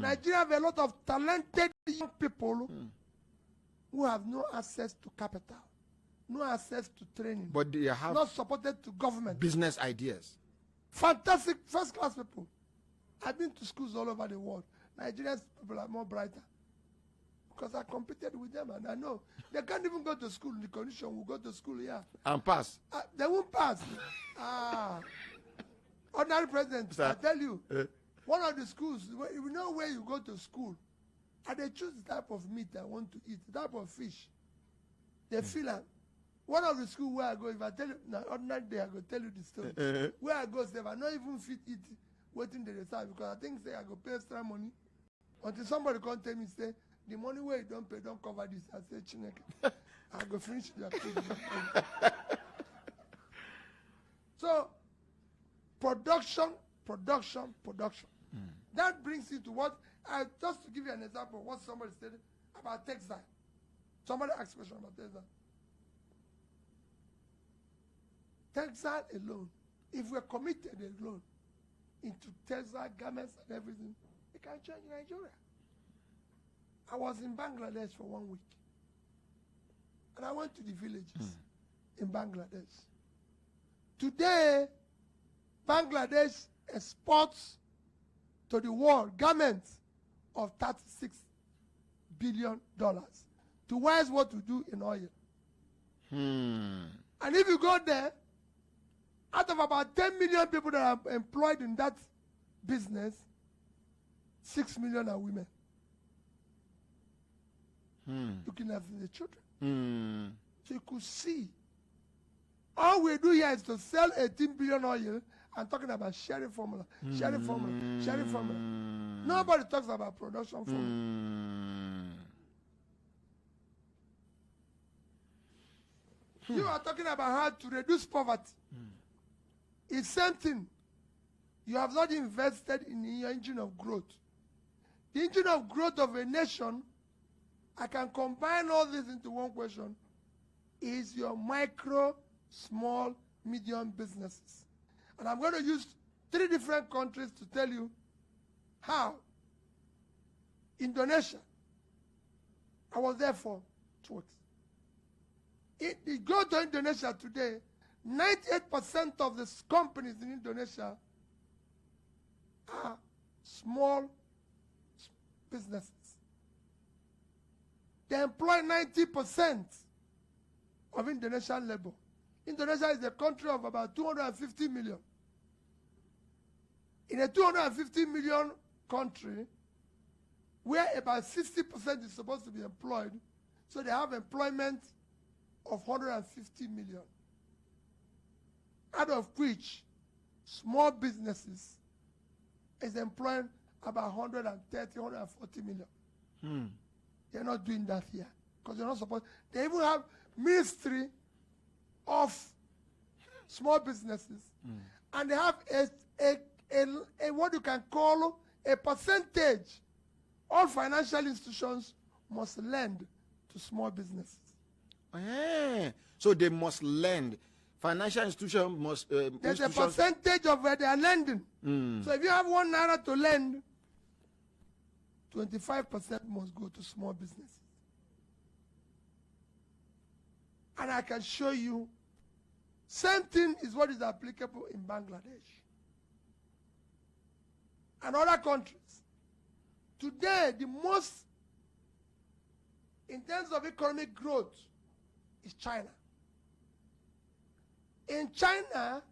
Nigeria have a lot of talented young people who have no access to capital, no access to training, but they have not supported to government. Business ideas. Fantastic first-class people. I've been to schools all over the world. Nigerian people are more brighter because I competed with them, and I know they can't even go to school in the condition we go to school here. And pass. They won't pass. Ordinary president, I tell you, one of the schools, you know where you go to school, and they choose the type of meat I want to eat, the type of fish. They feel like, one of the schools where I go, if I tell you, now, ordinary day, I go tell you the story. Where I go, say, I not even fit eat, waiting the result, because I think, say, I go pay extra money. Until somebody come tell me, say, the money where you don't pay, don't cover this. I say, Chineke, I go finish your food. So, production. That brings you to what, just to give you an example, what somebody said about textile. Somebody asked a question about textile. Textile alone, if we're committed alone into textile garments and everything, it can change Nigeria. I was in Bangladesh for 1 week. And I went to the villages in Bangladesh. Today, Bangladesh exports to the world garments of $36 billion to wise what to do in oil. And if you go there, out of about 10 million people that are employed in that business, 6 million are women. Looking after the children. So you could see. All we do here is to sell 18 billion oil and talking about sharing formula. Nobody talks about production formula. You are talking about how to reduce poverty. It's same thing. You have not invested in the engine of growth. The engine of growth of a nation, I can combine all this into one question, is your micro, small, medium businesses. And I'm going to use 3 different countries to tell you how. Indonesia. I was there for 2 weeks. You go to Indonesia today, 98% of the companies in Indonesia are small businesses. They employ 90% of Indonesian labor. Indonesia is a country of about 250 million. In a 250 million country, where about 60% is supposed to be employed, so they have employment of 150 million. Out of which, small businesses is employing about 130, 140 million. They're not doing that here because they're not supposed. They even have ministry of small businesses, and they have a what you can call a percentage. All financial institutions must lend to small businesses. So they must lend. Financial institutions must. There's a percentage of where they are lending. So if you have 1 naira to lend, 25% must go to small businesses. And I can show you, same thing is what is applicable in Bangladesh and other countries. Today, the most, in terms of economic growth, is China. In China,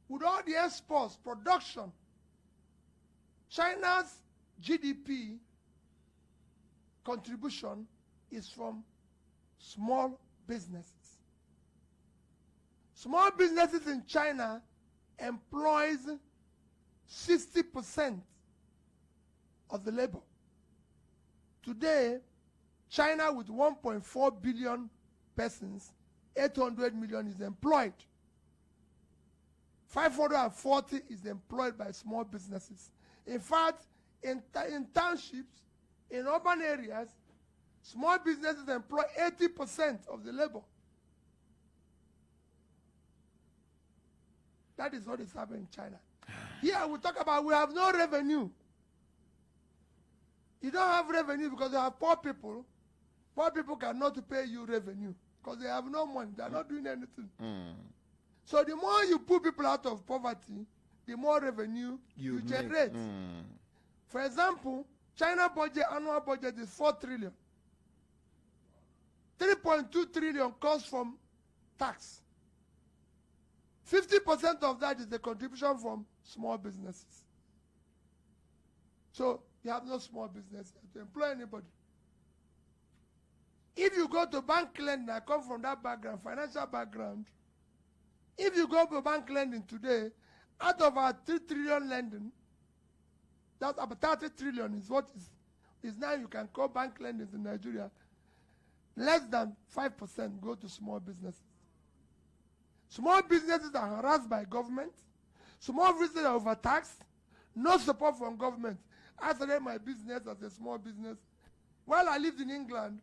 with all the exports, production, China's GDP contribution is from small businesses. Small businesses in China employs 60% of the labor. Today, China with 1.4 billion persons, 800 million is employed. 540 is employed by small businesses. In fact, in townships, in urban areas, small businesses employ 80% of the labor. That is what is happening in China. Here we talk about we have no revenue. You don't have revenue because you have poor people. Poor people cannot pay you revenue because they have no money. They are not doing anything. So the more you put people out of poverty, the more revenue you generate. For example, China budget, annual budget is 4 trillion. 3.2 trillion comes from tax. 50% of that is the contribution from small businesses. So you have no small business to employ anybody. If you go to bank lending, I come from that background, financial background. If you go to bank lending today, out of our 3 trillion lending, that's about 30 trillion is what is now you can call bank lending in Nigeria. Less than 5% go to small businesses. Small businesses are harassed by government. Small businesses are overtaxed. No support from government. I started my business as a small business. While I lived in England,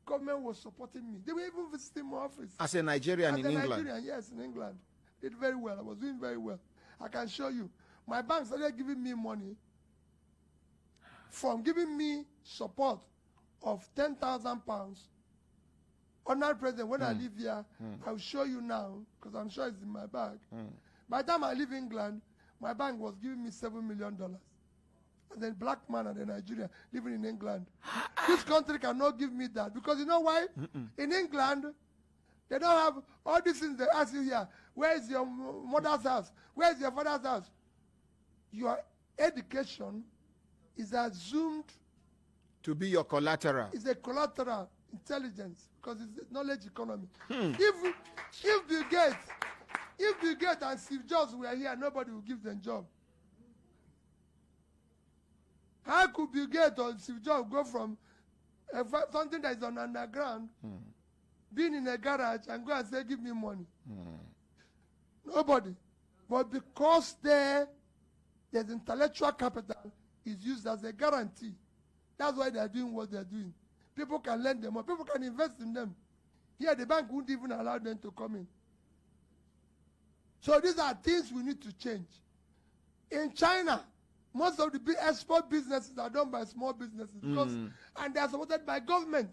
government was supporting me. They were even visiting my office. As a Nigerian in England? Nigerian, yes, in England. Did very well. I was doing very well. I can show you. My bank started giving me money from giving me support of £10,000. Honored President, when I live here, I'll show you now, because I'm sure it's in my bag. By the time I leave England, my bank was giving me $7 million. And then black man and a Nigerian living in England. This country cannot give me that. Because you know why? In England, they don't have all these things they ask you here. Where is your mother's house? Where is your father's house? Your education is assumed to be your collateral. It's a collateral intelligence because it's a knowledge economy. If Bill Gates and Steve Jobs were here, nobody would give them job. How could Bill Gates or Steve Jobs go from something that is on underground, being in a garage, and go and say, give me money? Nobody. But because there's intellectual capital is used as a guarantee. That's why they're doing what they're doing. People can lend them or people can invest in them. Here, the bank wouldn't even allow them to come in. So these are things we need to change. In China, most of the big export businesses are done by small businesses because, and they are supported by government.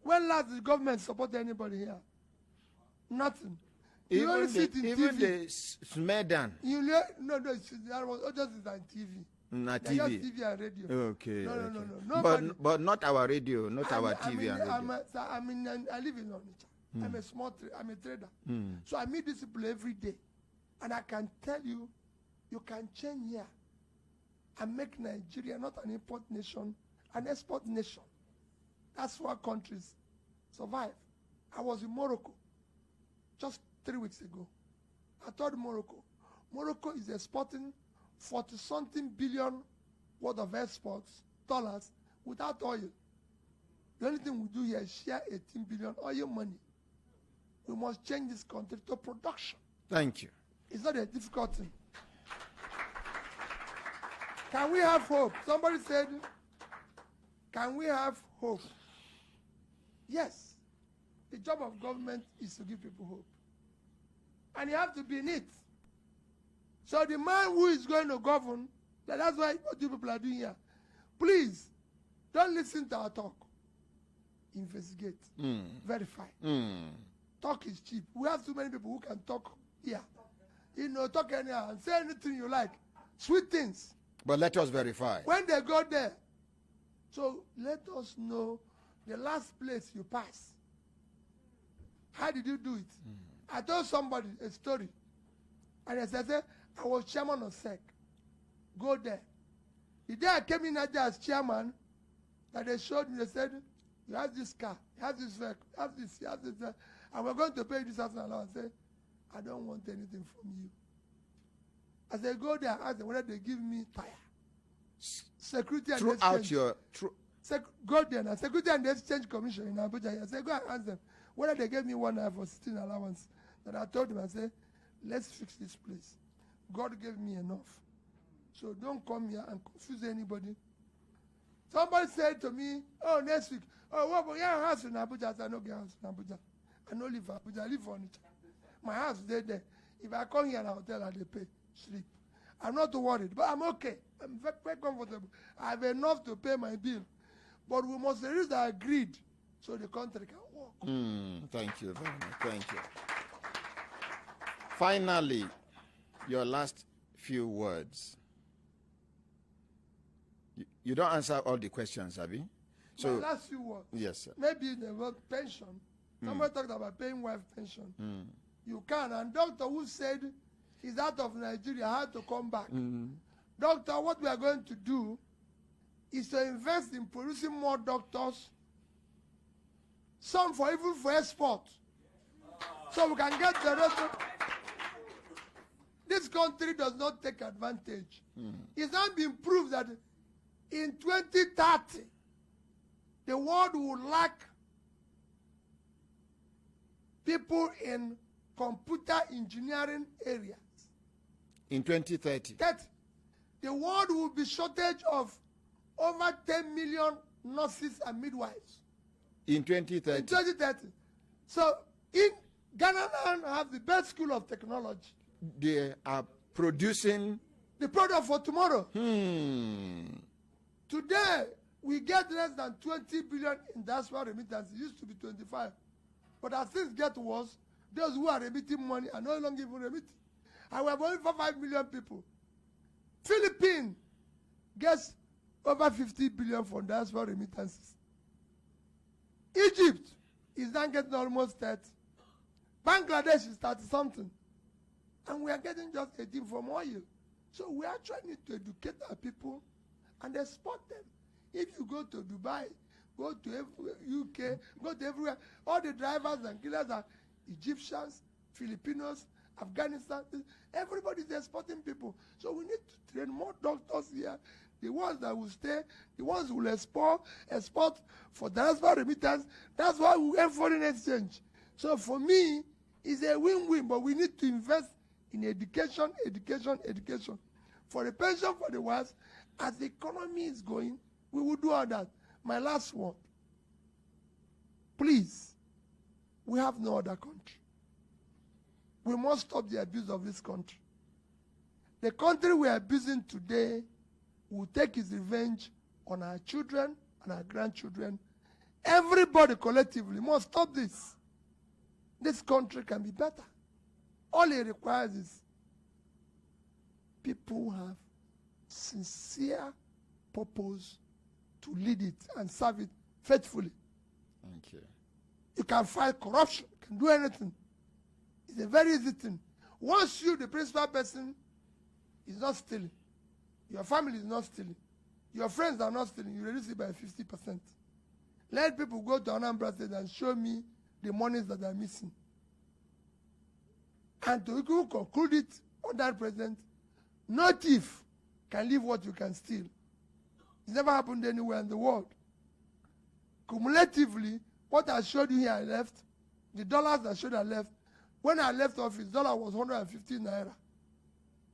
When last did the government support anybody here? Nothing. You only see it in even TV. the Smedan. No, that was just on TV. Not They just TV. TV and radio. Okay. No. Okay. But not our radio, not our TV and radio. I live in Onitsha. I'm a trader. So I meet these people every day. And I can tell you, you can change here and make Nigeria not an import nation, an export nation. That's why countries survive. I was in Morocco just 3 weeks ago. I told Morocco is exporting 40-something billion worth of exports, dollars, without oil. The only thing we do here is share 18 billion oil money. We must change this country to production. Thank you. It's not a difficult thing. Can we have hope? Somebody said, can we have hope? Yes. The job of government is to give people hope. And you have to be in it. So the man who is going to govern, that's why what you people are doing here. Please, don't listen to our talk. Investigate. Verify. Talk is cheap. We have too many people who can talk here. Talk anyhow and say anything you like. Sweet things. But let us verify. When they go there, so let us know the last place you pass. How did you do it? I told somebody a story. And I said, I was chairman of SEC. Go there. The day I came in Naija as chairman, that they showed me, they said, you have this car, you have this vehicle, you have this, and we're going to pay this house allowance. I said, I don't want anything from you. I said, go there and ask them whether they give me tire. Security and Exchange. Go there now. Security and Exchange Commission in Abuja. I said, go and ask them whether they gave me 1 hour for sitting allowance. Then I told them, I said, let's fix this place. God gave me enough. So don't come here and confuse anybody. Somebody said to me, oh, next week, oh, what about your house in Abuja? I said, no, get house in Abuja. I don't live in Abuja, I live on it. My house is there. If I come here in a hotel, I pay, sleep. I'm not worried, but I'm okay. I'm very, very comfortable. I have enough to pay my bill. But we must reduce our greed so the country can work. Thank you very much. Thank you. Finally, your last few words. You don't answer all the questions, Abi. So my last few words. Yes, sir. Maybe the word pension. Somebody talked about paying wife pension. You can. And doctor who said he's out of Nigeria had to come back. Doctor, what we are going to do is to invest in producing more doctors, some for even for export, so we can get the rest of. This country does not take advantage. It's not been proved that in 2030, the world will lack people in computer engineering areas. In 2030. The world will be shortage of over 10 million nurses and midwives. In 2030. In 2030. So in Ghana have the best school of technology. They are producing the product for tomorrow. Today, we get less than 20 billion in diaspora remittance. It used to be 25. But as things get worse, those who are remitting money are no longer even remitting. And we have only 5 million people. Philippines gets over 50 billion from diaspora remittances. Egypt is now getting almost 30. Bangladesh is 30 something. And we are getting just 18 from oil. So we actually need to educate our people and export them. If you go to Dubai, go to UK, go to everywhere, all the drivers and killers are Egyptians, Filipinos, Afghanistan. Everybody is exporting people. So we need to train more doctors here. The ones that will stay, the ones who will export for diaspora remittance. That's why we have foreign exchange. So for me, it's a win-win, but we need to invest in education. For the pension for the wives, as the economy is going, we will do all that. My last one. Please, we have no other country. We must stop the abuse of this country. The country we are abusing today will take its revenge on our children and our grandchildren. Everybody collectively must stop this. This country can be better. All it requires is people who have sincere purpose to lead it and serve it faithfully. Thank you. You can fight corruption, you can do anything. It's a very easy thing. Once you, the principal person, is not stealing, your family is not stealing, your friends are not stealing, you reduce it by 50%. Let people go to Anambra State and show me the monies that are missing. And to conclude it on that president, no thief can leave what you can steal. It's never happened anywhere in the world. Cumulatively, what I showed you here I left, the dollars I showed I left, when I left office, dollar was 150 naira.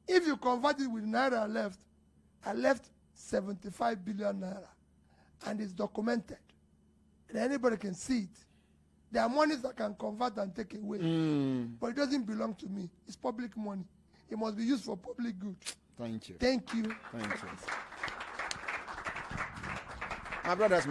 If you convert it with naira I left 75 billion naira. And it's documented. And anybody can see it. There are monies that can convert and take away. But it doesn't belong to me. It's public money. It must be used for public good. Thank you. Thank you. Thank you. My brothers,